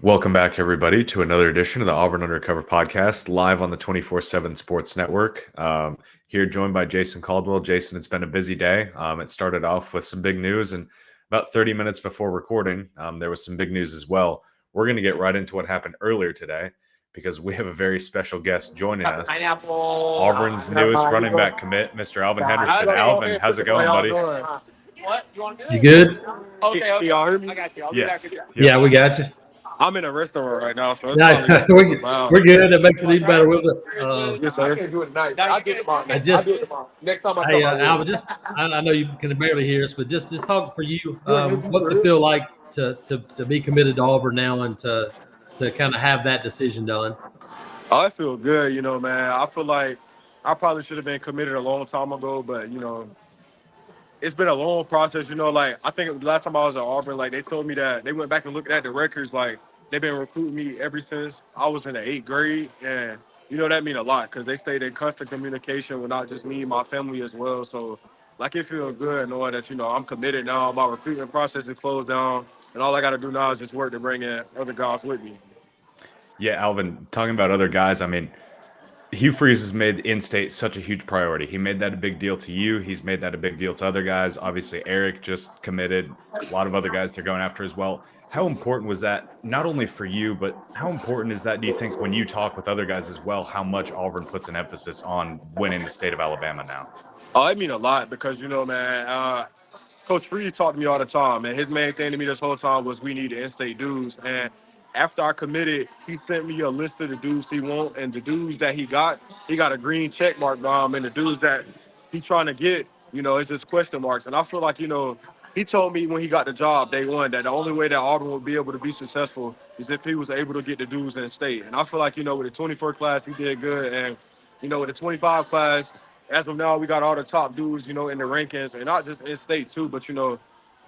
Welcome back, everybody, to another edition of the Auburn Undercover podcast, live on the 24/7 Sports Network. Here, joined by Jason Caldwell. Jason, it's been a busy day. It started off with some big news, and about 30 minutes before recording, there was some big news as well. We're going to get right into what happened earlier today because we have a very special guest joining us. Auburn's newest running back commit, Mr. Alvin Henderson. Alvin, how's it going, buddy? What? You want to do You it? good? Okay. Y'all hear me? I got you. I'll Yes. be back. Yeah, we got you. I'm in a restaurant right now, so it's Yeah, probably loud. we're good. That makes it even better with it. Yes, I sir. can't do it tonight. I'll do it tomorrow. I just- I'll do it tomorrow. Next time I Hey, come, Albert, I know you can barely hear us, but just talk for you. What's it feel like to be committed to Auburn now and to kind of have that decision done? Oh, I feel good, man. I feel like I probably should have been committed a long time ago, but it's been a long process. Like I think the last time I was at Auburn, like they told me that they went back and looked at the records, like they've been recruiting me ever since I was in the 8th grade, and that mean a lot because they stayed in constant communication with not just me, my family as well. So like it feels good knowing that I'm committed now. My recruitment process is closed down, and all I got to do now is just work to bring in other guys with me. Yeah, Alvin, talking about other guys, I mean, Hugh Freeze has made in-state such a huge priority. He made that a big deal to you. He's made that a big deal to other guys. Obviously, Eric just committed. A lot of other guys they're going after as well. How important was that, not only for you, but how important is that, do you think, when you talk with other guys as well, how much Auburn puts an emphasis on winning the state of Alabama now? Oh, it mean a lot because man, Coach Freeze talked to me all the time, and his main thing to me this whole time was we need in-state dudes. And after I committed, he sent me a list of the dudes he want, and the dudes that he got a green check mark by him, and the dudes that he trying to get, it's just question marks. And I feel like, he told me when he got the job day one that the only way that Auburn would be able to be successful is if he was able to get the dudes in state. And I feel like, with the 24 class, he did good. And, with the 25 class, as of now, we got all the top dudes, in the rankings, and not just in state too, but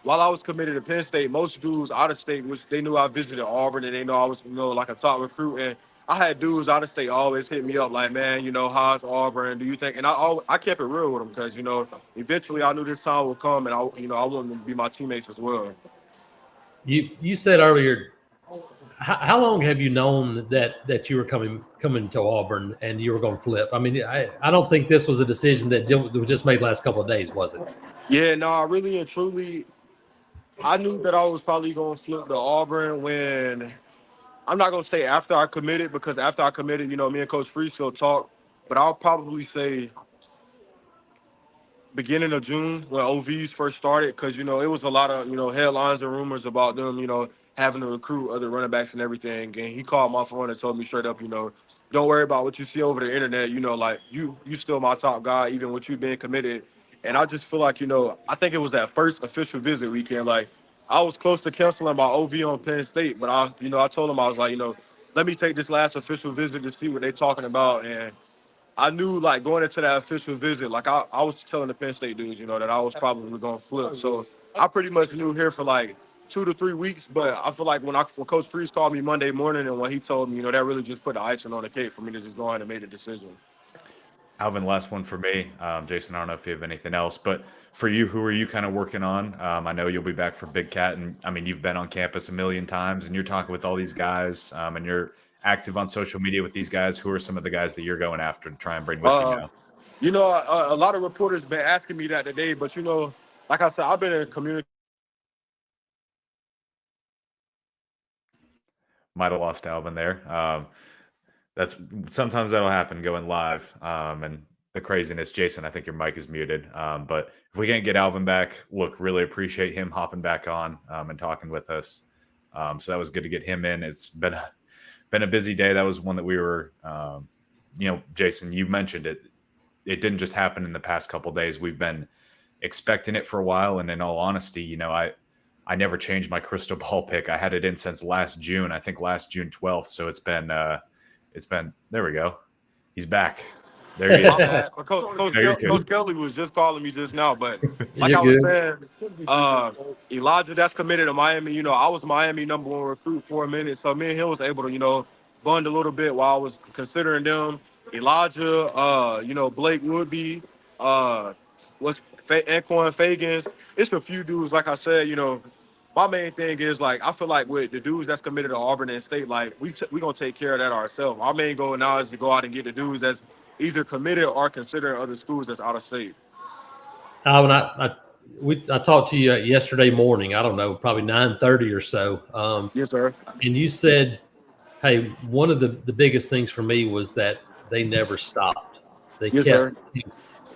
while I was committed to Penn State, most dudes out of state, which they knew I visited Auburn and they know I was, like a top recruit. And I had dudes out of state always hit me up like, man, how's Auburn? Do you think? And I kept it real with them because, eventually I knew this time would come and I wanted them to be my teammates as well. You said earlier, how long have you known that you were coming to Auburn and you were going to flip? I mean, I don't think this was a decision that was just made last couple of days, was it? Yeah, no, really and truly, I knew that I was probably going to flip to Auburn when I'm not going to say after I committed, because after I committed, me and Coach Freeze still talk, but I'll probably say beginning of June when OVs first started, because, it was a lot of, headlines and rumors about them, having to recruit other running backs and everything. And he called my phone and told me straight up, don't worry about what you see over the internet. Like you still my top guy, even with you being committed. And I just feel like, I think it was that first official visit weekend. Like I was close to canceling my OV on Penn State, but I told him I was like, let me take this last official visit to see what they're talking about. And I knew, like, going into that official visit, like, I was telling the Penn State dudes, that I was probably going to flip. So I pretty much knew here for, like, 2 to 3 weeks. But I feel like when Coach Freeze called me Monday morning and when he told me, that really just put the icing on the cake for me to just go ahead and make a decision. Alvin, last one for me. Jason, I don't know if you have anything else, but for you, who are you kind of working on? I know you'll be back for Big Cat, and I mean, you've been on campus a million times, and you're talking with all these guys, and you're active on social media with these guys. Who are some of the guys that you're going after to try and bring with you now? A lot of reporters been asking me that today, but, like I said, I've been in communication. Might have lost Alvin there. That's sometimes that'll happen going live, and the craziness. Jason, I think your mic is muted. But if we can't get Alvin back, look, really appreciate him hopping back on and talking with us. So that was good to get him in. It's been a busy day. That was one that we were, Jason, you mentioned it. It didn't just happen in the past couple of days. We've been expecting it for a while, and in all honesty, I never changed my crystal ball pick. I had it in since last June. I think last June 12th. So it's been there we go. He's back. There he is. Coach Kelly was just calling me just now, but like You're I was good. saying, Elijah that's committed to Miami. I was Miami #1 recruit for a minute, so me and him was able to bond a little bit while I was considering them. Elijah, Blake Woodby, was Anquan Fagans. It's a few dudes, like I said, my main thing is like I feel like with the dudes that's committed to Auburn and State, like we gonna take care of that ourselves. Our main goal now is to go out and get the dudes that's either committed or considering other schools that's out of state. Alvin, I talked to you yesterday morning. I don't know, probably 9:30 or so. Yes, sir. And you said, "Hey, one of the biggest things for me was that they never stopped. They Yes, kept." sir.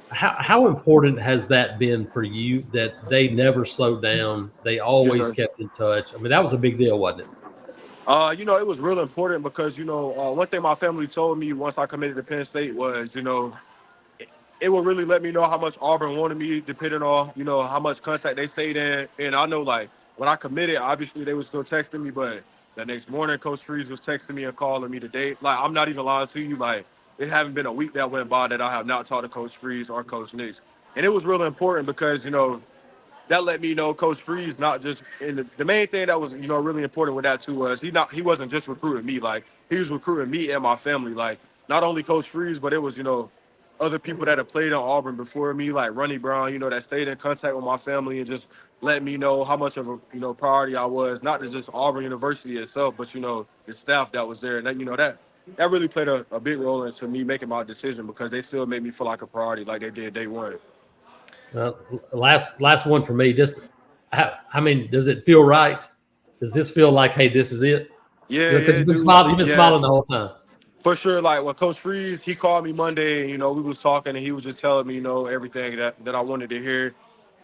How important has that been for you that they never slowed down? They always sir. kept in touch. I mean, that was a big deal, wasn't it? It was real important because one thing my family told me once I committed to Penn State was, it will really let me know how much Auburn wanted me, depending on, how much contact they stayed in. And I know, like, when I committed, obviously they were still texting me, but the next morning, Coach Freeze was texting me and calling me today. Like, I'm not even lying to you. Like, it haven't been a week that went by that I have not talked to Coach Freeze or Coach Nix. And it was real important because, that let me know Coach Freeze not just in the main thing that was really important with that too was he wasn't just recruiting me, like he was recruiting me and my family, like not only Coach Freeze, but it was other people that have played in Auburn before me, like Ronnie Brown, that stayed in contact with my family and just let me know how much of a priority I was, not just Auburn University itself, but the staff that was there. And that really played a big role into me making my decision because they still made me feel like a priority like they did day one. Last one for me. Just, does it feel right? Does this feel like, hey, this is it? Yeah, You've been smiling the whole time. For sure, like when Coach Freeze, he called me Monday, and, we was talking and he was just telling me, everything that I wanted to hear.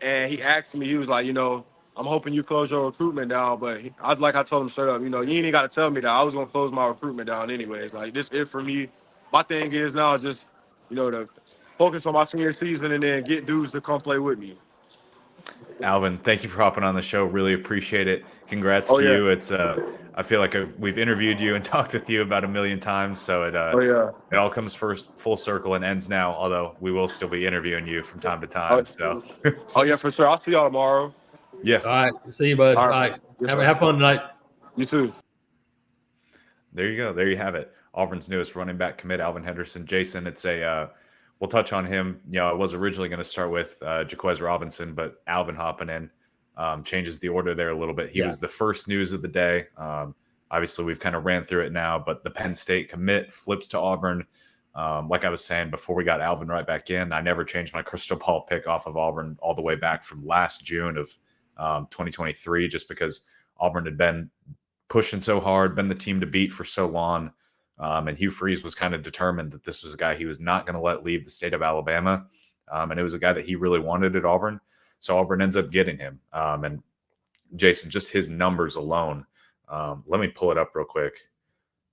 And he asked me, he was like, I'm hoping you close your recruitment down, but I told him straight up, you ain't even got to tell me that. I was going to close my recruitment down anyways. Like, this it for me. My thing is now is just, to focus on my senior season and then get dudes to come play with me. Alvin, thank you for hopping on the show. Really appreciate it. Congrats to you. It's I feel like we've interviewed you and talked with you about a million times, so it all comes first full circle and ends now. Although we will still be interviewing you from time to time. So. For sure. I'll see y'all tomorrow. Yeah. All right. See you, bud. All right. Have fun tonight. You too. There you go. There you have it. Auburn's newest running back commit, Alvin Henderson. Jason, it's we'll touch on him. I was originally going to start with Jahquez Robinson, but Alvin hopping in changes the order there a little bit. He was the first news of the day. Obviously, we've kind of ran through it now, but the Penn State commit flips to Auburn. Like I was saying before we got Alvin right back in, I never changed my crystal ball pick off of Auburn all the way back from last June of 2023, just because Auburn had been pushing so hard, been the team to beat for so long. And Hugh Freeze was kind of determined that this was a guy he was not going to let leave the state of Alabama. And it was a guy that he really wanted at Auburn. So Auburn ends up getting him. And Jason, just his numbers alone. Let me pull it up real quick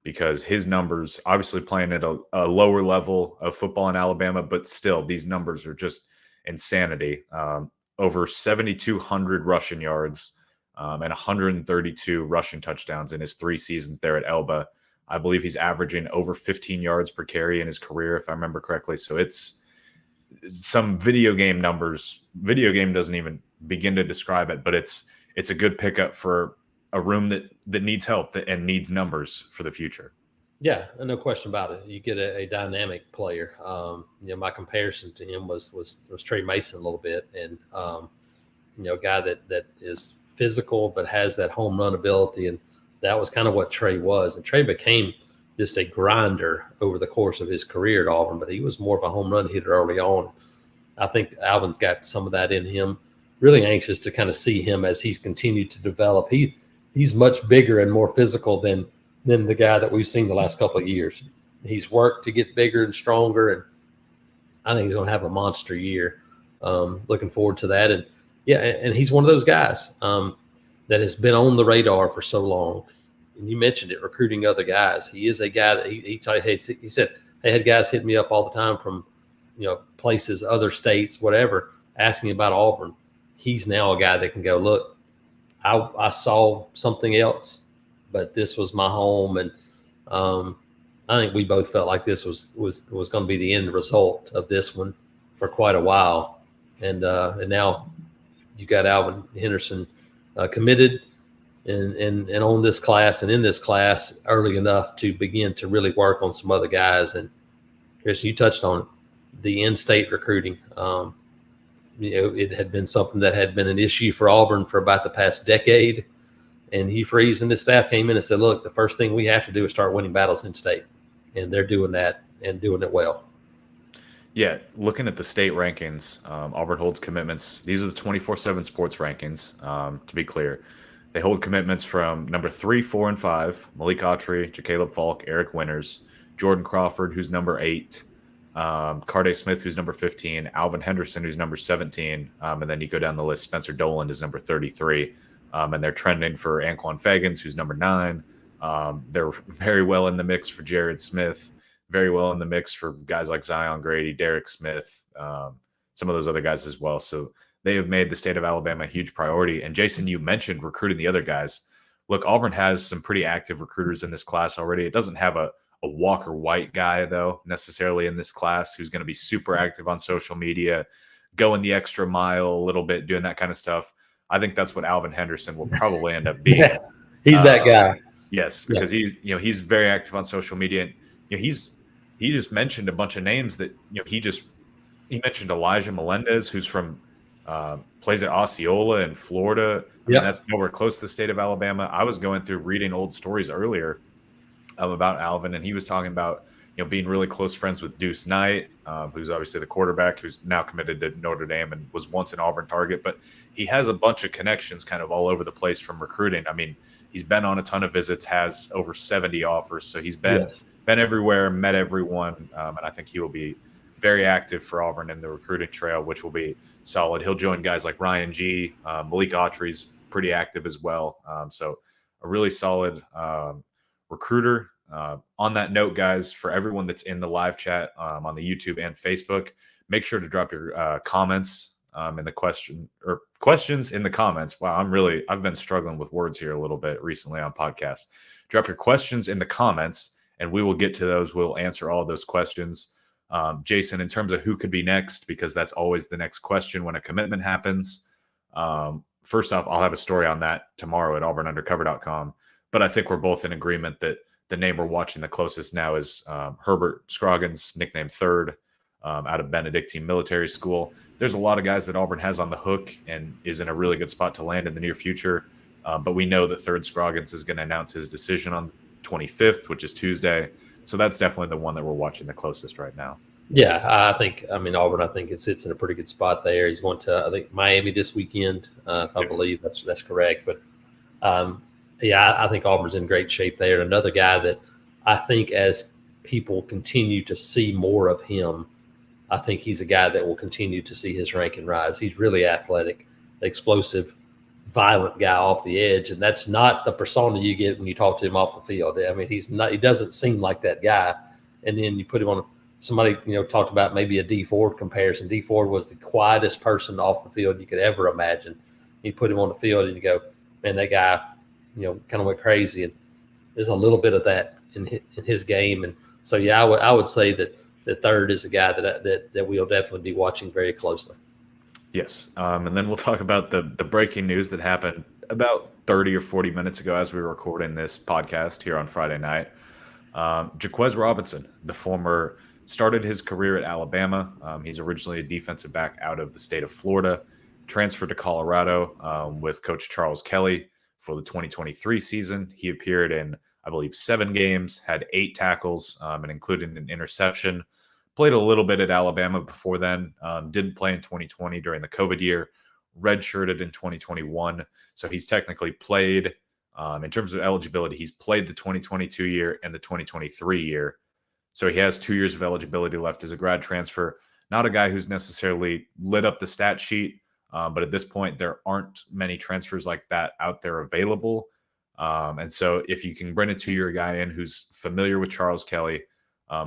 because his numbers, obviously playing at a lower level of football in Alabama, but still these numbers are just insanity. Over 7,200 rushing yards and 132 rushing touchdowns in his 3 seasons there at Elba. I believe he's averaging over 15 yards per carry in his career, if I remember correctly. So it's some video game numbers. Video game doesn't even begin to describe it, but it's a good pickup for a room that needs help and needs numbers for the future. Yeah, no question about it. You get a dynamic player. My comparison to him was Trey Mason a little bit, and a guy that is physical but has that home run ability, and that was kind of what Trey was. And Trey became just a grinder over the course of his career at Auburn, but he was more of a home run hitter early on. I think Alvin's got some of that in him. Really anxious to kind of see him as he's continued to develop. He's much bigger and more physical than the guy that we've seen the last couple of years. He's worked to get bigger and stronger, and I think he's going to have a monster year. Looking forward to that. And he's one of those guys that has been on the radar for so long. And you mentioned it, recruiting other guys. He is a guy that he said, I had guys hit me up all the time from, places, other states, whatever, asking about Auburn. He's now a guy that can go, look, I saw something else, but this was my home. And I think we both felt like this was going to be the end result of this one for quite a while. And now you got Alvin Henderson committed and on this class and in this class early enough to begin to really work on some other guys. And Chris, you touched on it, the in-state recruiting. it had been something that had been an issue for Auburn for about the past decade. And Hugh Freeze and his staff came in and said, look, the first thing we have to do is start winning battles in state. And they're doing that and doing it well. Yeah, looking at the state rankings, Auburn holds commitments. These are the 24/7 sports rankings, to be clear. They hold commitments from number 3, 4, and 5, Malik Autry, Jacaleb Falk, Eric Winters, Jordan Crawford, who's number 8, Carday Smith, who's number 15, Alvin Henderson, who's number 17, and then you go down the list, Spencer Doland is number 33, and they're trending for Anquan Fagans, who's number 9. They're very well in the mix for Jared Smith, very well in the mix for guys like Zion Grady, Derek Smith, some of those other guys as well. So they have made the state of Alabama a huge priority. And Jason, you mentioned recruiting the other guys. Look, Auburn has some pretty active recruiters in this class already. It doesn't have a Walker White guy, though, necessarily in this class who's going to be super active on social media, going the extra mile a little bit, doing that kind of stuff. I think that's what Alvin Henderson will probably end up being. Yeah, he's that guy. Yes, because he's very active on social media. And he just mentioned a bunch of names that he mentioned Elijah Melendez, who's from plays at Osceola in Florida. I mean, that's nowhere close to the state of Alabama. I was going through reading old stories earlier about Alvin, and he was talking about being really close friends with Deuce Knight, who's obviously the quarterback who's now committed to Notre Dame and was once an Auburn target. But he has a bunch of connections kind of all over the place from recruiting. I mean, he's been on a ton of visits, has over 70 offers. So he's been everywhere, met everyone, and I think he will be very active for Auburn in the recruiting trail, which will be solid. He'll join guys like Ryan G. Malik Autry's pretty active as well. So a really solid recruiter. On that note, guys, for everyone that's in the live chat on the YouTube and Facebook, make sure to drop your comments in the questions in the comments. Wow, I've been struggling with words here a little bit recently on podcasts. Drop your questions in the comments, and we will get to those. We'll answer all of those questions. Jason, in terms of who could be next, because that's always the next question when a commitment happens. First off, I'll have a story on that tomorrow at auburnundercover.com. But I think we're both in agreement that the name we're watching the closest now is Herbert Scroggins, nicknamed Third, out of Benedictine Military School. There's a lot of guys that Auburn has on the hook and is in a really good spot to land in the near future. But we know that Third Scroggins is going to announce his decision on the 25th, which is Tuesday. So that's definitely the one that we're watching the closest right now. Yeah, Auburn, I think it sits in a pretty good spot there. He's going to, I think, Miami this weekend, if I believe that's correct. But, I think Auburn's in great shape there. Another guy that I think as people continue to see more of him, I think he's a guy that will continue to see his ranking rise. He's really athletic, explosive, violent guy off the edge, and that's not the persona you get when you talk to him off the field. I mean, he doesn't seem like that guy. And then you put him on somebody, talked about maybe a D Ford comparison. D Ford was the quietest person off the field you could ever imagine. You put him on the field and you go, man, that guy, kind of went crazy. And there's a little bit of that in his game. And so, I would say that Third is a guy that we'll definitely be watching very closely. Yes. And then we'll talk about the breaking news that happened about 30 or 40 minutes ago as we were recording this podcast here on Friday night. Jahquez Robinson, the former, started his career at Alabama. He's originally a defensive back out of the state of Florida, transferred to Colorado with Coach Charles Kelly for the 2023 season. He appeared in, I believe, 7 games, had 8 tackles, and including an interception. Played a little bit at Alabama before then. Didn't play in 2020 during the COVID year. Redshirted in 2021. So he's technically played, in terms of eligibility, he's played the 2022 year and the 2023 year. So he has 2 years of eligibility left as a grad transfer. Not a guy who's necessarily lit up the stat sheet, but at this point, there aren't many transfers like that out there available. And so if you can bring a 2-year guy in who's familiar with Charles Kelly,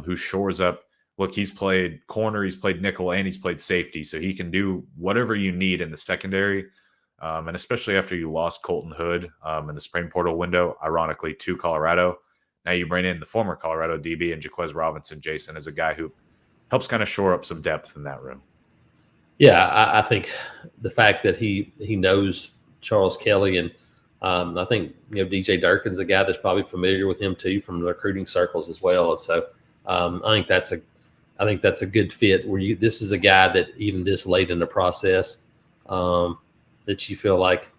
who shores up, look, he's played corner, he's played nickel, and he's played safety. So he can do whatever you need in the secondary. And especially after you lost Colton Hood in the spring portal window, ironically, to Colorado. Now you bring in the former Colorado DB and Jahquez Robinson, Jason, as a guy who helps kind of shore up some depth in that room. Yeah, I think the fact that he knows Charles Kelly, and I think DJ Durkin's a guy that's probably familiar with him too from the recruiting circles as well. And so I think that's I think that's a good fit where this is a guy that even this late in the process, that you feel like,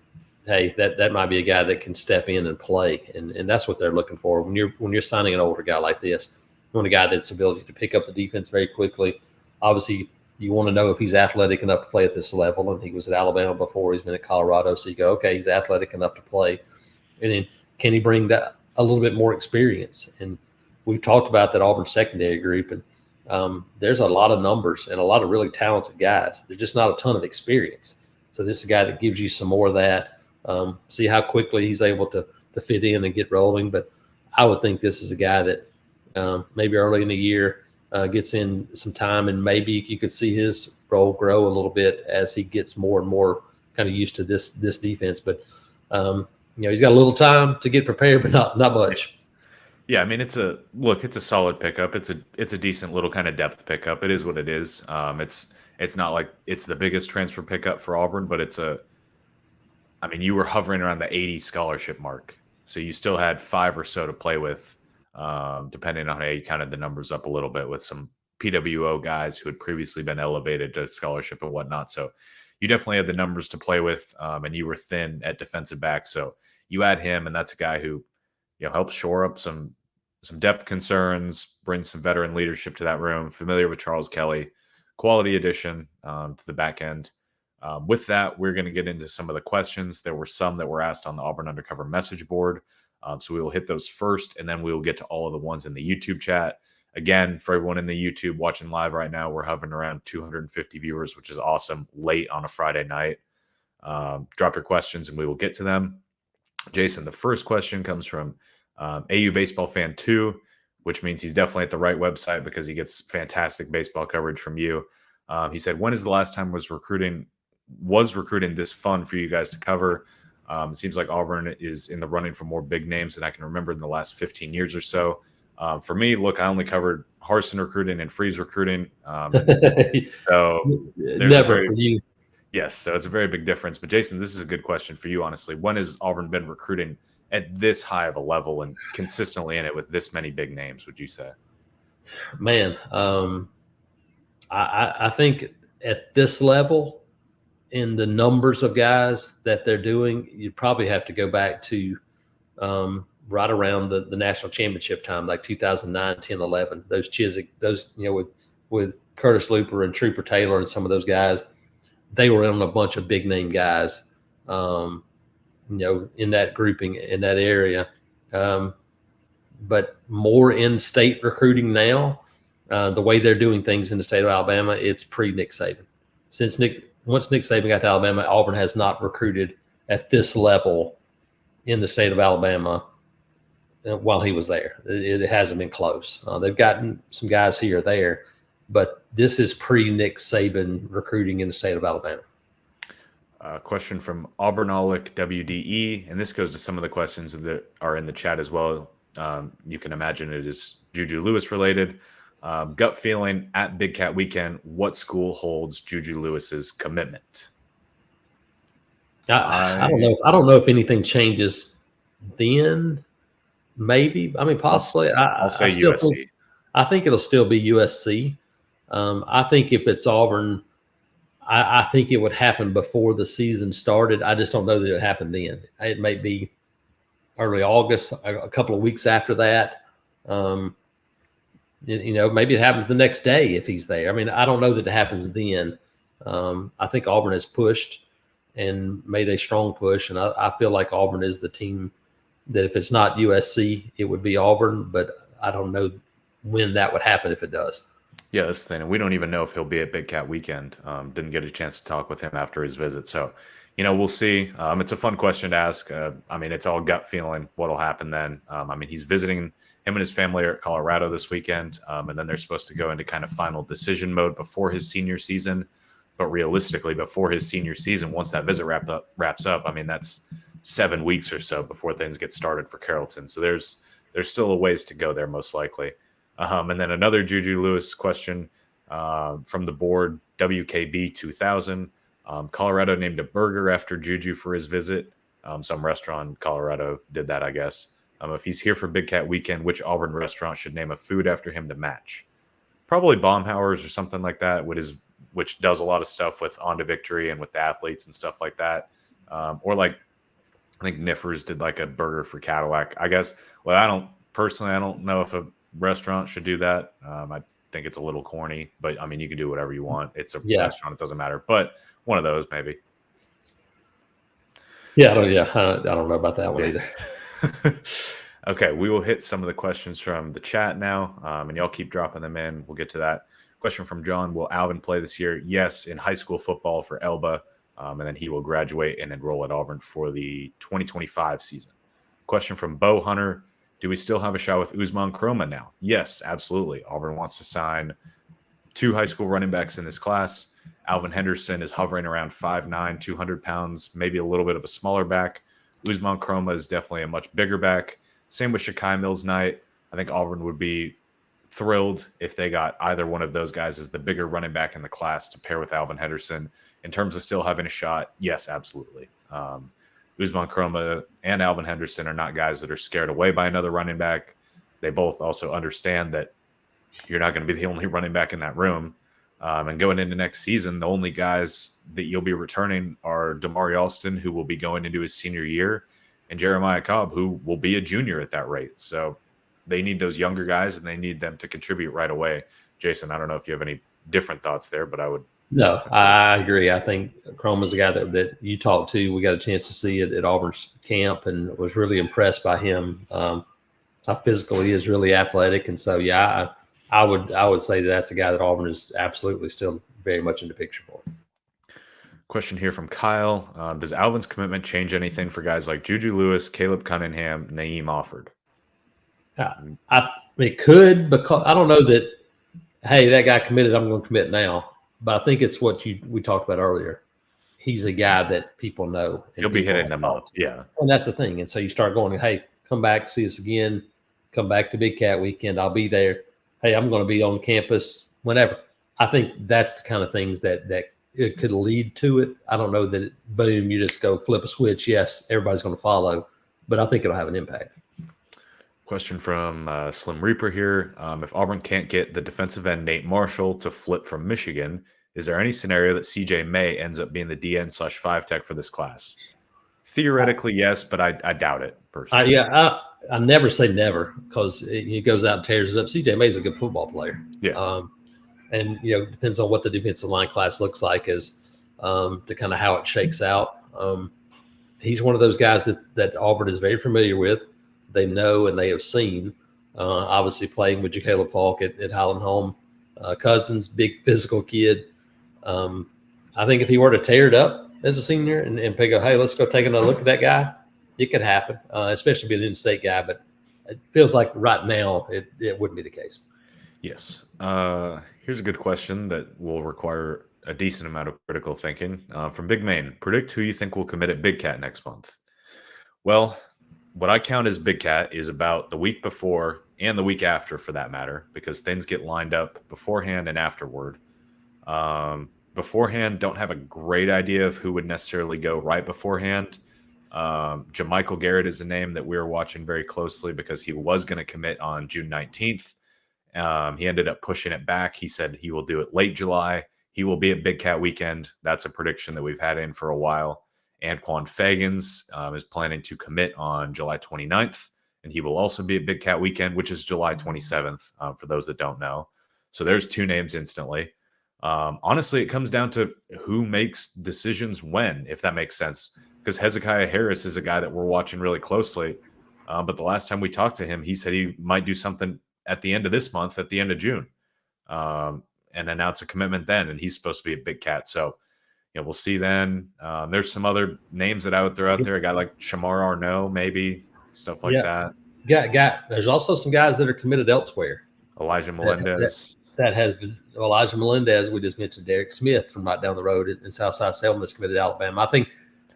hey, that might be a guy that can step in and play, and that's what they're looking for when you're signing an older guy like this. You want a guy that's ability to pick up the defense very quickly. Obviously, you want to know if he's athletic enough to play at this level, and he was at Alabama before. He's been at Colorado, so you go, okay, he's athletic enough to play, and then can he bring that a little bit more experience? And we've talked about that Auburn secondary group, and there's a lot of numbers and a lot of really talented guys. There's just not a ton of experience. So this is a guy that gives you some more of that. See how quickly he's able to fit in and get rolling. But I would think this is a guy that maybe early in the year gets in some time, and maybe you could see his role grow a little bit as he gets more and more kind of used to this defense. But he's got a little time to get prepared, but not much. Yeah, I mean, it's a solid pickup. It's a decent little kind of depth pickup. It is what it is. It's not like it's the biggest transfer pickup for Auburn, but you were hovering around the 80 scholarship mark. So you still had 5 or so to play with, depending on how you counted the numbers up a little bit with some PWO guys who had previously been elevated to scholarship and whatnot. So you definitely had the numbers to play with, and you were thin at defensive back. So you add him, and that's a guy who helps shore up some depth concerns, brings some veteran leadership to that room, familiar with Charles Kelly, quality addition to the back end. With that, we're going to get into some of the questions. There were some that were asked on the Auburn Undercover message board. So we will hit those first, and then we will get to all of the ones in the YouTube chat. Again, for everyone in the YouTube watching live right now, we're hovering around 250 viewers, which is awesome, late on a Friday night. Drop your questions, and we will get to them. Jason, the first question comes from AU Baseball Fan 2, which means he's definitely at the right website because he gets fantastic baseball coverage from you. He said, when is the last time was recruiting this fun for you guys to cover? It seems like Auburn is in the running for more big names than I can remember in the last 15 years or so. For me, look, I only covered Harsin recruiting and Freeze recruiting. So never for you. Yes, so it's a very big difference. But Jason, this is a good question for you, honestly. When has Auburn been recruiting at this high of a level and consistently in it with this many big names, would you say? Man, I think at this level, in the numbers of guys that they're doing, you'd probably have to go back to right around the national championship time, like 2009, 10, 11. Those Chiswick, with Curtis Looper and Trooper Taylor and some of those guys, they were on a bunch of big name guys, in that grouping, in that area. But more in-state recruiting now, the way they're doing things in the state of Alabama, it's pre-Nick Saban. Once Nick Saban got to Alabama, Auburn has not recruited at this level in the state of Alabama while he was there. It hasn't been close. They've gotten some guys here or there, but this is pre-Nick Saban recruiting in the state of Alabama. Question from Auburnolic WDE, and this goes to some of the questions that are in the chat as well. You can imagine it is Juju Lewis related. Gut feeling at Big Cat Weekend, what school holds Juju Lewis's commitment? I don't know. I don't know if anything changes then. Maybe. I mean, possibly. I'll say USC. I think it'll still be USC. I think if it's Auburn, I think it would happen before the season started. I just don't know that it happened then. It may be early August, a couple of weeks after that. Maybe it happens the next day if he's there. I mean, I don't know that it happens then. I think Auburn has pushed and made a strong push, and I feel like Auburn is the team that if it's not USC, it would be Auburn, but I don't know when that would happen if it does. Yeah, that's the thing. And we don't even know if he'll be at Big Cat Weekend. Didn't get a chance to talk with him after his visit. So, we'll see. It's a fun question to ask. It's all gut feeling what'll happen then. He's visiting. Him and his family are at Colorado this weekend, and then they're supposed to go into kind of final decision mode before his senior season. But realistically, before his senior season, once that visit wraps up, that's 7 weeks or so before things get started for Carrollton. So there's still a ways to go there, most likely. And then another Juju Lewis question from the board, WKB 2000. Colorado named a burger after Juju for his visit. Some restaurant in Colorado did that, I guess. If he's here for Big Cat Weekend, which Auburn restaurant should name a food after him to match? Probably Baumhauer's or something like that, which does a lot of stuff with On to Victory and with the athletes and stuff like that. Or like I think Niffers did like a burger for Cadillac. I guess. Well, I don't know if a restaurant should do that. I think it's a little corny, but I mean, you can do whatever you want. It's a restaurant; it doesn't matter. But one of those, maybe. Yeah, I don't know about that one either. Okay, we will hit some of the questions from the chat now, and y'all keep dropping them in. We'll get to that. Question from John: will Alvin play this year? Yes, in high school football for Elba, and then he will graduate and enroll at Auburn for the 2025 season. Question from Bo Hunter: do we still have a shot with Usman Kroma now? Yes, absolutely. Auburn wants to sign 2 high school running backs in this class. Alvin Henderson is hovering around 5'9", 200 pounds, maybe a little bit of a smaller back. Usman Kroma is definitely a much bigger back. Same with Shakai Mills-Knight. I think Auburn would be thrilled if they got either one of those guys as the bigger running back in the class to pair with Alvin Henderson. In terms of still having a shot, yes, absolutely. Usman Kroma and Alvin Henderson are not guys that are scared away by another running back. They both also understand that you're not going to be the only running back in that room. And going into next season, the only guys that you'll be returning are Damari Alston, who will be going into his senior year, and Jeremiah Cobb, who will be a junior at that rate. So they need those younger guys, and they need them to contribute right away. Jason, I don't know if you have any different thoughts there, but I would. No, I agree. I think Chroma's a guy that you talked to. We got a chance to see it at Auburn's camp and was really impressed by him. How physical he is, really athletic. And so, yeah, I would say that's a guy that Auburn is absolutely still very much in the picture for. Question here from Kyle. Does Alvin's commitment change anything for guys like Juju Lewis, Caleb Cunningham, Naeem Offord? It could, because I don't know that, hey, that guy committed, I'm going to commit now. But I think it's what we talked about earlier. He's a guy that people know. He'll be hitting them up, yeah. And that's the thing. And so you start going, hey, come back, see us again. Come back to Big Cat Weekend. I'll be there. Hey, I'm going to be on campus whenever. I think that's the kind of things that it could lead to it. I don't know that boom, you just go flip a switch. Yes, everybody's going to follow, but I think it'll have an impact. Question from Slim Reaper here. If Auburn can't get the defensive end Nate Marshall to flip from Michigan, is there any scenario that CJ May ends up being the DN/5 tech for this class? Theoretically, yes, but I doubt it personally. I never say never, because he goes out and tears it up. CJ May is a good football player. Yeah. And depends on what the defensive line class looks like as to kind of how it shakes out. He's one of those guys that Auburn is very familiar with. They know and they have seen. Obviously playing with Caleb Falk at Highland Home. Cousins, big physical kid. I think if he were to tear it up as a senior and go, hey, let's go take another look at that guy, it could happen, especially being an in-state guy. But it feels like right now it wouldn't be the case. Yes. Here's a good question that will require a decent amount of critical thinking. From Big Main, predict who you think will commit at Big Cat next month. Well, what I count as Big Cat is about the week before and the week after, for that matter, because things get lined up beforehand and afterward. Beforehand, don't have a great idea of who would necessarily go right beforehand. Jamichael Garrett is a name that we were watching very closely because he was going to commit on June 19th. He ended up pushing it back. He said he will do it late July. He will be at Big Cat Weekend. That's a prediction that we've had in for a while. Anquan Fagans is planning to commit on July 29th, and he will also be at Big Cat Weekend, which is July 27th, for those that don't know. So there's 2 names instantly. Honestly, it comes down to who makes decisions when, if that makes sense, because Hezekiah Harris is a guy that we're watching really closely. But the last time we talked to him, he said he might do something at the end of this month, at the end of June, and announce a commitment then. And he's supposed to be a Big Cat. So, we'll see then. There's some other names that I would throw out there. A guy like Shamar Arnaud, maybe, stuff like that. There's also some guys that are committed elsewhere. Elijah Melendez. That has Elijah Melendez. We just mentioned Derek Smith from right down the road in Southside Selma that's committed to Alabama. I think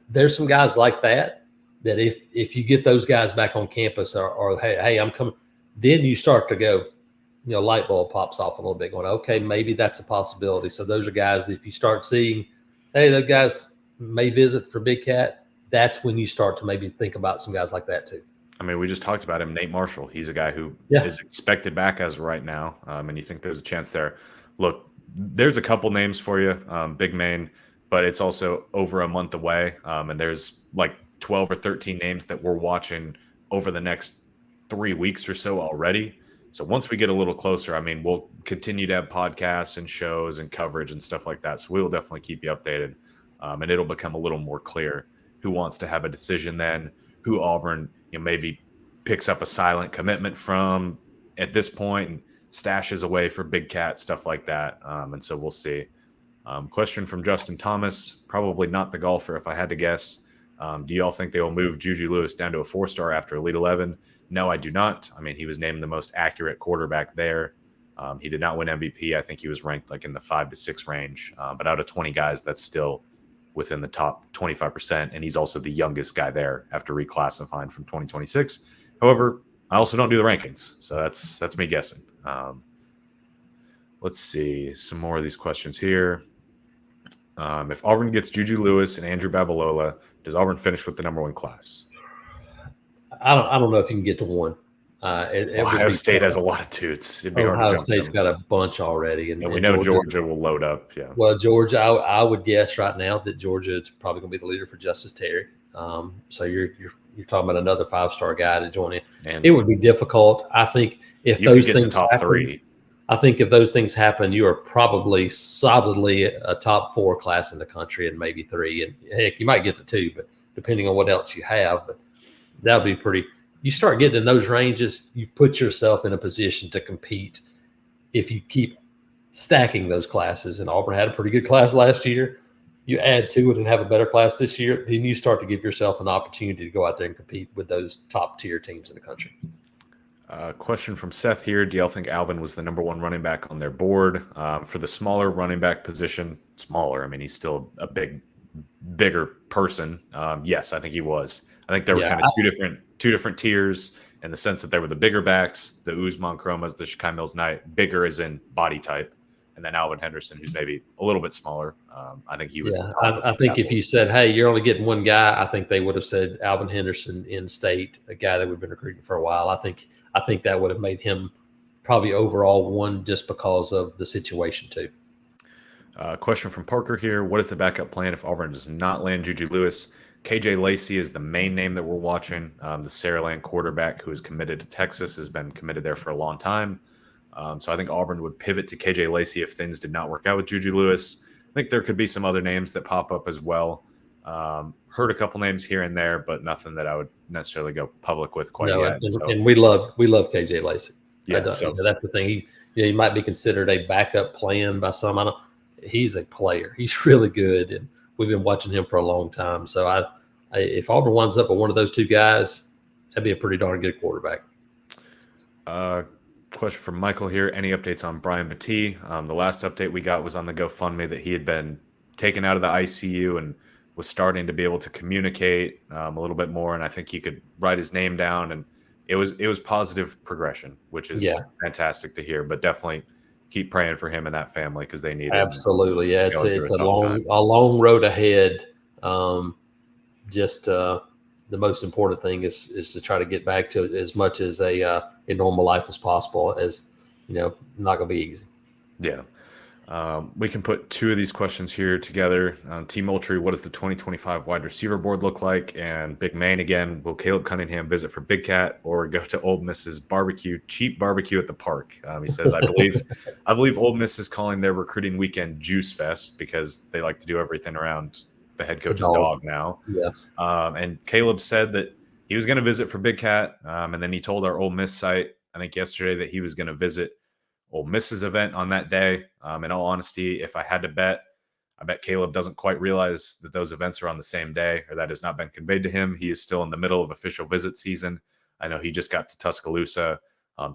there's some guys like that if you get those guys back on campus or hey, I'm coming, then you start to go, light bulb pops off a little bit going, okay, maybe that's a possibility. So those are guys that if you start seeing, hey, those guys may visit for Big Cat, that's when you start to maybe think about some guys like that too. I mean, we just talked about him, Nate Marshall. He's a guy who Yeah. is expected back as of right now, and you think there's a chance there. Look, there's a couple names for you, Big Main, but it's also over a month away, and there's like 12 or 13 names that we're watching over the next 3 weeks or so already. So once we get a little closer, I mean, we'll continue to have podcasts and shows and coverage and stuff like that. So we will definitely keep you updated, and it'll become a little more clear who wants to have a decision then, who Auburn, maybe picks up a silent commitment from at this point and stashes away for Big Cat, stuff like that. And so we'll see. Question from Justin Thomas, probably not the golfer if I had to guess. Do y'all think they will move Juju Lewis down to a 4-star after Elite 11? No, I do not. I mean, he was named the most accurate quarterback there. He did not win MVP. I think he was ranked like in the 5 to 6 range. But out of 20 guys, that's still within the top 25%. And he's also the youngest guy there after reclassifying from 2026. However, I also don't do the rankings. So that's me guessing. Let's see some more of these questions here. If Auburn gets Juju Lewis and Andrew Babalola, does Auburn finish with the number 1 class? I don't know if you can get to 1. Ohio State has a lot of toots. It'd be hard to Ohio jump State's them. got a bunch already, and we know Georgia will load up. Yeah. Well, Georgia, I would guess right now that Georgia is probably going to be the leader for Justice Terry. So you're talking about another 5-star guy to join in. And it would be difficult. I think if you those get to things top happen, 3. I think if those things happen, you are probably solidly a top 4 class in the country, and maybe 3, and heck, you might get to 2, but depending on what else you have. But that would be pretty. You start getting in those ranges, you put yourself in a position to compete if you keep stacking those classes. And Auburn had a pretty good class last year. You add to it and have a better class this year, then you start to give yourself an opportunity to go out there and compete with those top tier teams in the country. Question from Seth here. Do y'all think Alvin was the number 1 running back on their board? For the smaller running back position, smaller, I mean, he's still a bigger person. Yes, I think he was. I think there were kind of two different tiers in the sense that there were the bigger backs, the Usman Chromas, the Shakai Mills Knight, bigger as in body type, and then Alvin Henderson, who's maybe a little bit smaller. I think he was. Yeah, I think if you said, "Hey, you're only getting 1 guy," I think they would have said Alvin Henderson in state, a guy that we've been recruiting for a while. I think that would have made him probably overall 1 just because of the situation too. Question from Parker here. What is the backup plan if Auburn does not land Juju Lewis? KJ Lacey is the main name that we're watching. The Saraland quarterback who is committed to Texas has been committed there for a long time. So I think Auburn would pivot to KJ Lacey if things did not work out with Juju Lewis. I think there could be some other names that pop up as well. Heard a couple names here and there, but nothing that I would necessarily go public with quite yet. And we love KJ Lacey. Yeah, that's the thing. He might be considered a backup plan by some. He's a player. He's really good, and we've been watching him for a long time. So if Auburn winds up with one of those 2 guys, that'd be a pretty darn good quarterback. Question from Michael here. Any updates on Brian Batee? The last update we got was on the GoFundMe that he had been taken out of the ICU and was starting to be able to communicate a little bit more. And I think he could write his name down, and it was positive progression, which is fantastic to hear. But definitely keep praying for him and that family because they need it. Absolutely, yeah. It's a long road ahead. The most important thing is to try to get back to as much as a normal life as possible. As not going to be easy. Yeah. We can put 2 of these questions here together. T. Moultrie, what does the 2025 wide receiver board look like? And Big Man again, will Caleb Cunningham visit for Big Cat or go to Ole Miss's cheap barbecue at the park? He says, I believe Ole Miss is calling their recruiting weekend Juice Fest because they like to do everything around the head coach's dog now. Yeah. And Caleb said that he was going to visit for Big Cat. And then he told our Ole Miss site, I think yesterday, that he was going to visit Ole Miss's event on that day. In all honesty, if I had to bet, I bet Caleb doesn't quite realize that those events are on the same day, or that has not been conveyed to him. He is still in the middle of official visit season. I know he just got to Tuscaloosa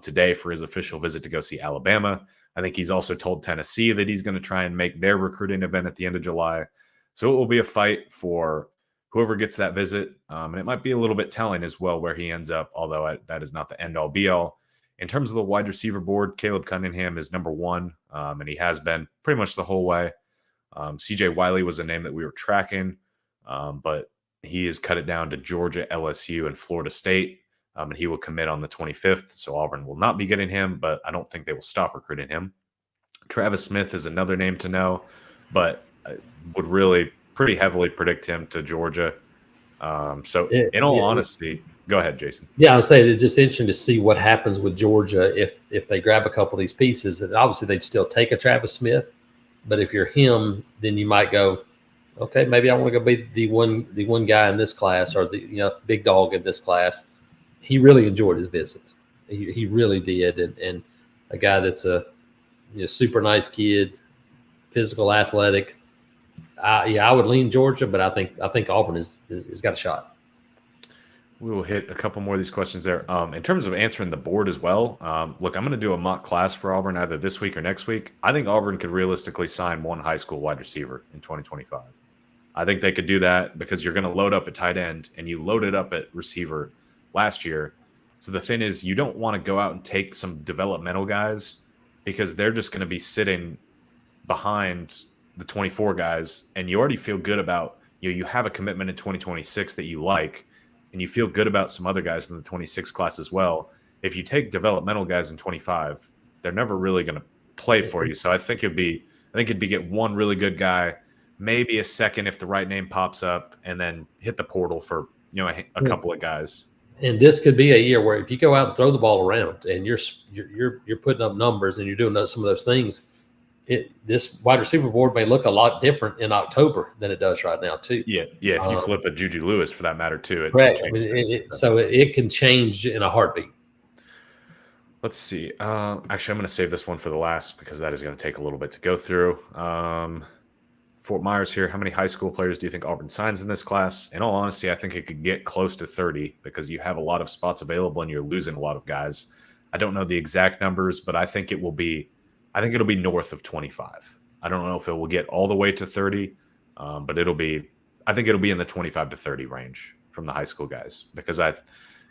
today for his official visit to go see Alabama. I think he's also told Tennessee that he's going to try and make their recruiting event at the end of July. So it will be a fight for whoever gets that visit. And it might be a little bit telling as well where he ends up, although that is not the end-all be-all. In terms of the wide receiver board, Caleb Cunningham is number 1, and he has been pretty much the whole way. CJ Wiley was a name that we were tracking, but he has cut it down to Georgia, LSU, and Florida State. and he will commit on the 25th. So Auburn will not be getting him, but I don't think they will stop recruiting him. Travis Smith is another name to know, but I would really pretty heavily predict him to Georgia. So in all honesty, go ahead, Jason. Yeah, I'm saying it's just interesting to see what happens with Georgia if they grab a couple of these pieces. And obviously, they'd still take a Travis Smith, but if you're him, then you might go, okay, maybe I want to go be the one guy in this class, or the big dog in this class. He really enjoyed his visit. He really did, and a guy that's a super nice kid, physical, athletic. I would lean Georgia, but I think Auburn is got a shot. We will hit a couple more of these questions there. In terms of answering the board as well, look, I'm going to do a mock class for Auburn either this week or next week. I think Auburn could realistically sign one high school wide receiver in 2025. I think they could do that because you're going to load up at tight end, and you loaded up at receiver last year. So the thing is, you don't want to go out and take some developmental guys because they're just going to be sitting behind the 24 guys, and you already feel good about you have a commitment in 2026 that you like, and you feel good about some other guys in the 26 class as well. If you take developmental guys in 25, they're never really going to play for you. So I think it'd be get one really good guy, maybe a second if the right name pops up, and then hit the portal for a couple of guys. And this could be a year where if you go out and throw the ball around and you're putting up numbers and you're doing some of those things, this wide receiver board may look a lot different in October than it does right now too. Yeah. If you flip a Juju Lewis for that matter too, correct. So it can change in a heartbeat. Let's see. Actually, I'm going to save this one for the last because that is going to take a little bit to go through. Fort Myers here. How many high school players do you think Auburn signs in this class? In all honesty, I think it could get close to 30 because you have a lot of spots available and you're losing a lot of guys. I don't know the exact numbers, but I think it'll be north of 25. I don't know if it will get all the way to 30, but I think it'll be in the 25 to 30 range from the high school guys because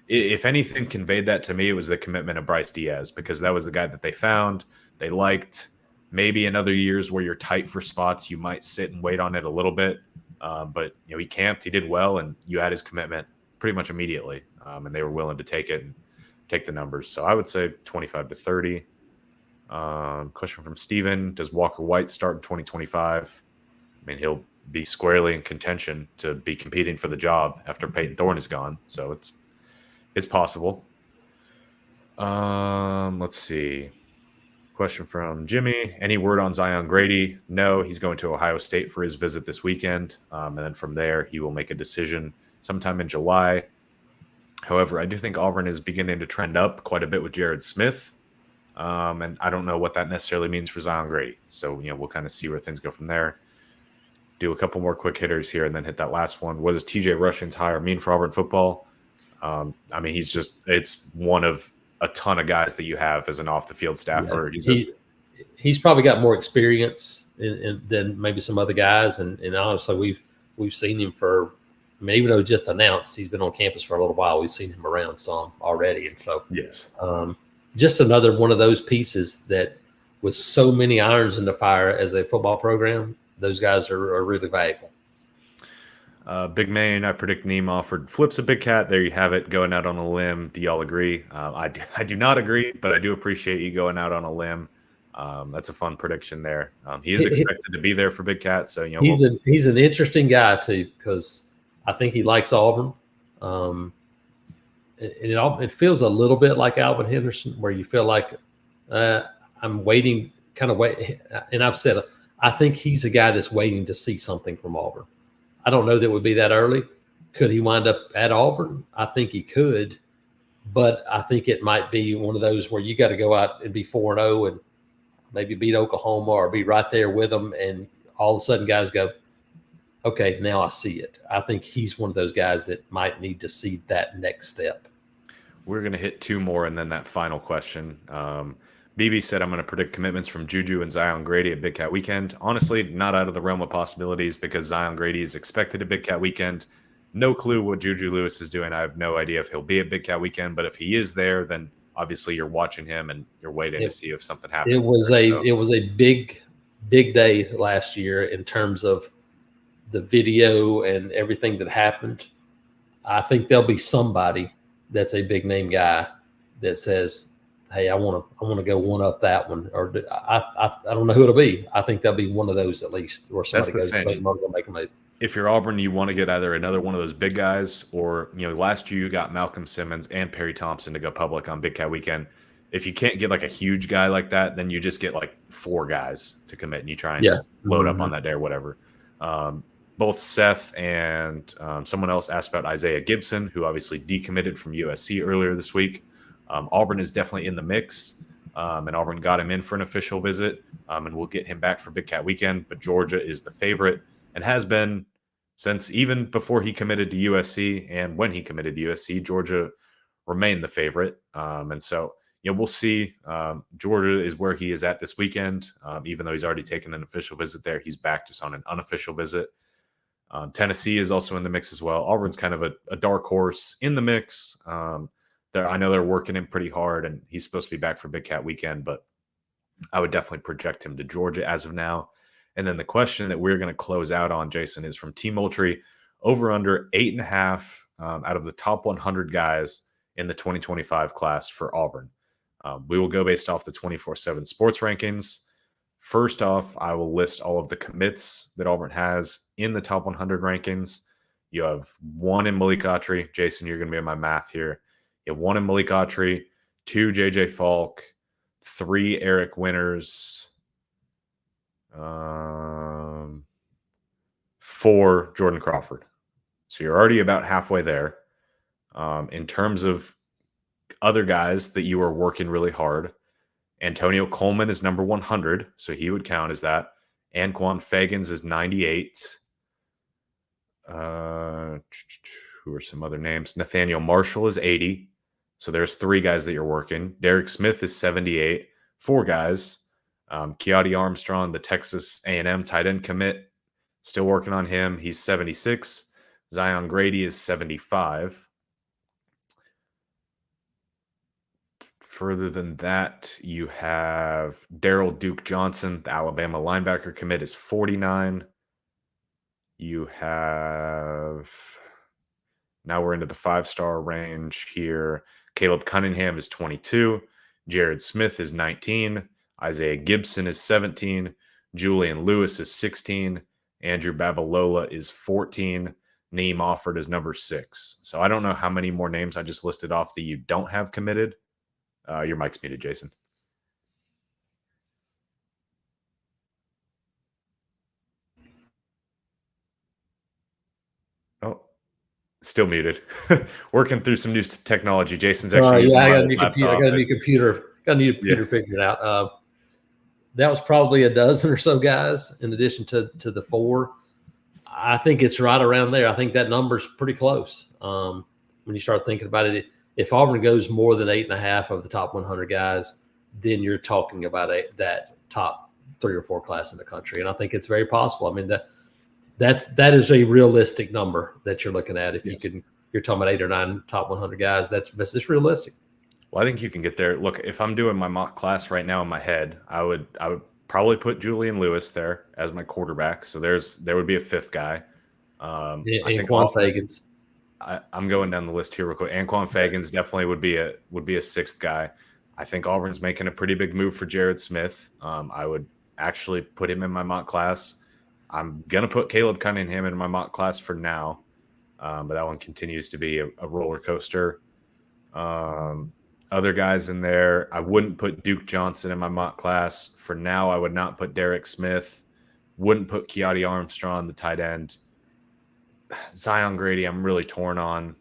if anything conveyed that to me, it was the commitment of Bryce Diaz because that was the guy that they found, they liked. Maybe in other years where you're tight for spots, you might sit and wait on it a little bit. But he camped, he did well, and you had his commitment pretty much immediately. And they were willing to take it and take the numbers. So I would say 25 to 30. Question from Steven. Does Walker White start in 2025? I mean, he'll be squarely in contention to be competing for the job after Peyton Thorne is gone. So it's possible. Let's see. Question from Jimmy. Any word on Zion Grady? No, he's going to Ohio State for his visit this weekend. And then from there, he will make a decision sometime in July. However, I do think Auburn is beginning to trend up quite a bit with Jared Smith. And I don't know what that necessarily means for Zion Grady. So, we'll kind of see where things go from there. Do a couple more quick hitters here and then hit that last one. What does TJ Rushing's hire mean for Auburn football? I mean, it's one of a ton of guys that you have as an off the field staffer. Yeah, he's probably got more experience than maybe some other guys. And honestly, we've seen him even though he just announced he's been on campus for a little while, we've seen him around some already. And so, yes, just another one of those pieces that with so many irons in the fire as a football program, those guys are really valuable. Big Main, I predict Neem Offord flips a Big Cat. There you have it, going out on a limb. Do y'all agree? I do not agree, but I do appreciate you going out on a limb. That's a fun prediction there. He is expected to be there for Big Cat, so he's an interesting guy too because I think he likes Auburn. It feels a little bit like Alvin Henderson, where you feel like I'm waiting, and I've said I think he's a guy that's waiting to see something from Auburn. I don't know that it would be that early. Could he wind up at Auburn? I think he could, but I think it might be one of those where you got to go out and be 4-0 and maybe beat Oklahoma or be right there with them, and all of a sudden guys go, okay, now I see it. I think he's one of those guys that might need to see that next step. We're going to hit two more and then that final question. BB said, I'm going to predict commitments from Juju and Zion Grady at Big Cat Weekend. Honestly, not out of the realm of possibilities because Zion Grady is expected at Big Cat Weekend. No clue what Juju Lewis is doing. I have no idea if he'll be at Big Cat Weekend, but if he is there, then obviously you're watching him and you're waiting to see if something happens. It was a big day last year in terms of the video and everything that happened. I think there'll be somebody that's a big name guy that says, hey, I want to go one up that one, or I don't know who it'll be. I think there'll be one of those at least, where somebody That's the goes, thing. I'm going to make a move. If you're Auburn, you want to get either another one of those big guys, or last year you got Malcolm Simmons and Perry Thompson to go public on Big Cat Weekend. If you can't get like a huge guy like that, then you just get like 4 guys to commit, and you try and just load up on that day or whatever. Both Seth and someone else asked about Isaiah Gibson, who obviously decommitted from USC earlier this week. Auburn is definitely in the mix, and Auburn got him in for an official visit, and we'll get him back for Big Cat Weekend. But Georgia is the favorite and has been since even before he committed to USC, and when he committed to USC, Georgia remained the favorite. And so, we'll see. Georgia is where he is at this weekend. Even though he's already taken an official visit there, he's back just on an unofficial visit. Tennessee is also in the mix as well. Auburn's kind of a dark horse in the mix. I know they're working him pretty hard, and he's supposed to be back for Big Cat Weekend, but I would definitely project him to Georgia as of now. And then the question that we're going to close out on, Jason, is from T Moultrie, over under 8.5 out of the top 100 guys in the 2025 class for Auburn. We will go based off the 24/7 sports rankings. First off, I will list all of the commits that Auburn has in the top 100 rankings. You have 1 in Malik Autry. Jason, you're going to be in my math here. You have 1 in Malik Autry, 2 J.J. Falk, 3 Eric Winters, 4 Jordan Crawford. So you're already about halfway there. In terms of other guys that you are working really hard, Antonio Coleman is number 100, so he would count as that. Anquan Fagans is 98. Who are some other names? Nathaniel Marshall is 80. So there's 3 guys that you're working. Derek Smith is 78. 4 guys. Keati Armstrong, the Texas A&M tight end commit, still working on him. He's 76. Zion Grady is 75. Further than that, you have Daryl Duke Johnson, the Alabama linebacker commit, is 49. You have, now we're into the 5-star range here. Caleb Cunningham is 22. Jared Smith is 19. Isaiah Gibson is 17. Julian Lewis is 16. Andrew Babalola is 14. Neem Offord is number 6. So I don't know how many more names I just listed off that you don't have committed. Your mic's muted, Jason. Oh, still muted. Working through some new technology. Jason's actually using I got my a new computer. laptop. I got a new computer figured out. That was probably a dozen or so guys in addition to the 4. I think it's right around there. I think that number's pretty close. When you start thinking about it, if Auburn goes more than 8.5 of the top 100 guys, then you're talking about that top 3 or 4 class in the country. And I think it's very possible. I mean, that is a realistic number that you're looking at. If you're talking about 8 or 9 top 100 guys, that's just realistic. Well, I think you can get there. Look, if I'm doing my mock class right now in my head, I would probably put Julian Lewis there as my quarterback. So there would be a 5th guy. I think Anquan Fagans. I'm going down the list here real quick. Anquan Fagans definitely would be a 6th guy. I think Auburn's making a pretty big move for Jared Smith. I would actually put him in my mock class. I'm gonna put Caleb Cunningham in my mock class for now, but that one continues to be a roller coaster. Other guys in there, I wouldn't put Duke Johnson in my mock class for now. I would not put Derek Smith. Wouldn't put Keati Armstrong, the tight end. Zion Grady, I'm really torn on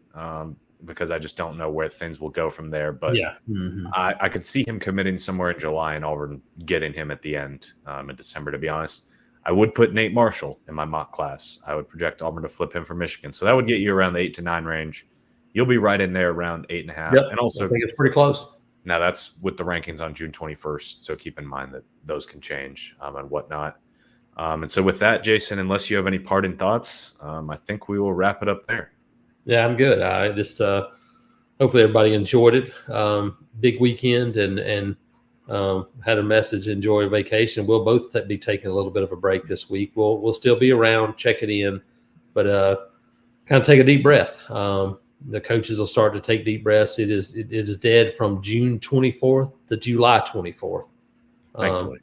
because I just don't know where things will go from there. But yeah, I could see him committing somewhere in July and Auburn getting him at the end in December, to be honest. I would put Nate Marshall in my mock class. I would project Auburn to flip him for Michigan. So that would get you around the 8 to 9 range. You'll be right in there around 8.5. Yep, and also, I think it's pretty close. Now that's with the rankings on June 21st. So keep in mind that those can change and whatnot. And so with that, Jason, unless you have any parting thoughts, I think we will wrap it up there. Yeah, I'm good. I just hopefully everybody enjoyed it. Big weekend and had a message, enjoy vacation. We'll both be taking a little bit of a break this week. We'll still be around, check it in, but kind of take a deep breath. the coaches will start to take deep breaths. It is dead from June 24th to July 24th. Thankfully.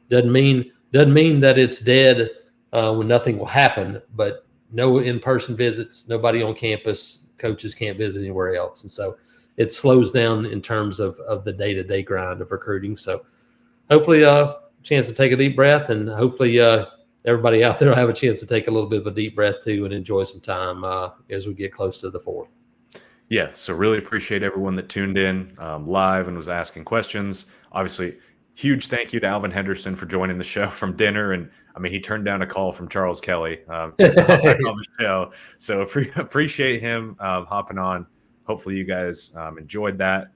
Doesn't mean that it's dead when nothing will happen, but no in-person visits, nobody on campus, coaches can't visit anywhere else. And so it slows down in terms of the day-to-day grind of recruiting. So hopefully a chance to take a deep breath, and hopefully everybody out there will have a chance to take a little bit of a deep breath too and enjoy some time as we get close to the 4th. Yeah, so really appreciate everyone that tuned in live and was asking questions. Obviously, huge thank you to Alvin Henderson for joining the show from dinner. And I mean, he turned down a call from Charles Kelly to hop back on the show. So appreciate him hopping on. Hopefully you guys enjoyed that.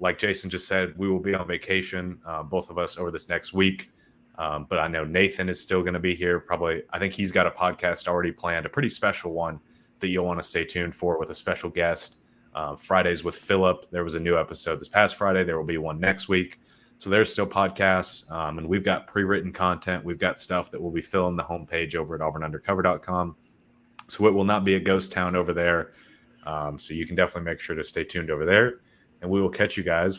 Like Jason just said, we will be on vacation, both of us, over this next week. But I know Nathan is still going to be here. Probably, I think he's got a podcast already planned, a pretty special one that you'll want to stay tuned for with a special guest. Fridays with Philip. There was a new episode this past Friday. There will be one next week. So there's still podcasts, and we've got pre-written content. We've got stuff that will be filling the homepage over at auburnundercover.com. So it will not be a ghost town over there. So you can definitely make sure to stay tuned over there, and we will catch you guys